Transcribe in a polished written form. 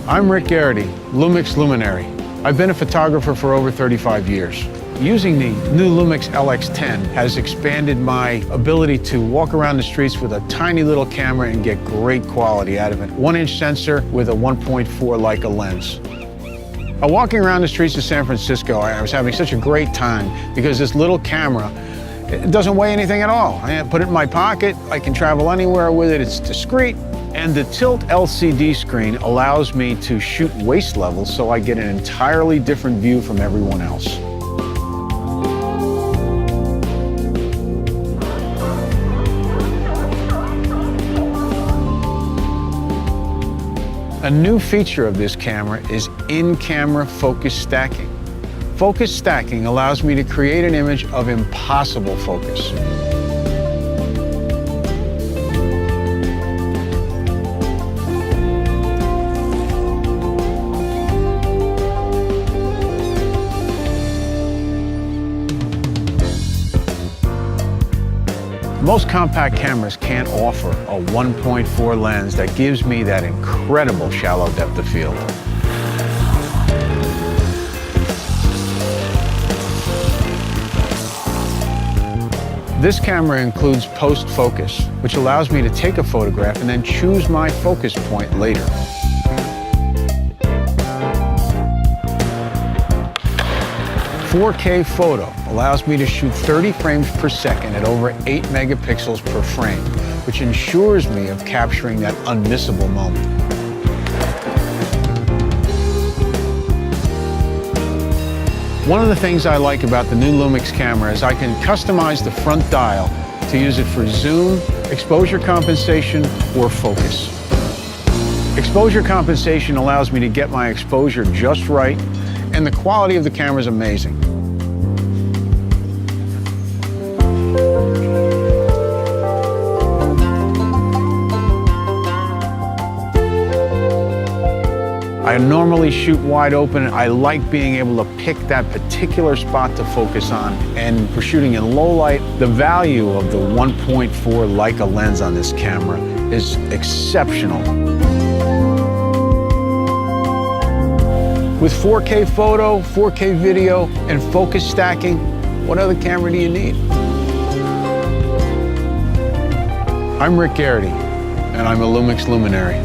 I'm Rick Garrity, LUMIX Luminary. I've been a photographer for over 35 years. Using the new LUMIX LX10 has expanded my ability to walk around the streets with a tiny little camera and get great quality out of it. 1-inch sensor with a 1.4 Leica lens. Walking around the streets of San Francisco, I was having such a great time because this little camera, it doesn't weigh anything at all. I put it in my pocket, I can travel anywhere with it, it's discreet. And the tilt LCD screen allows me to shoot waist levels so I get an entirely different view from everyone else. A new feature of this camera is in-camera focus stacking. Focus stacking allows me to create an image of impossible focus. Most compact cameras can't offer a 1.4 lens that gives me that incredible shallow depth of field. This camera includes post-focus, which allows me to take a photograph and then choose my focus point later. "4K photo" allows me to shoot 30 frames per second at over 8 megapixels per frame, which ensures me of capturing that unmissable moment. One of the things I like about the new LUMIX camera is I can customize the front dial to use it for zoom, exposure compensation, or focus. Exposure compensation allows me to get my exposure just right, and the quality of the camera is amazing. I normally shoot wide open. I like being able to pick that particular spot to focus on. And for shooting in low light, the value of the 1.4 Leica lens on this camera is exceptional. With 4K photo, 4K video, and focus stacking, what other camera do you need? I'm Rick Garrity, and I'm a LUMIX Luminary.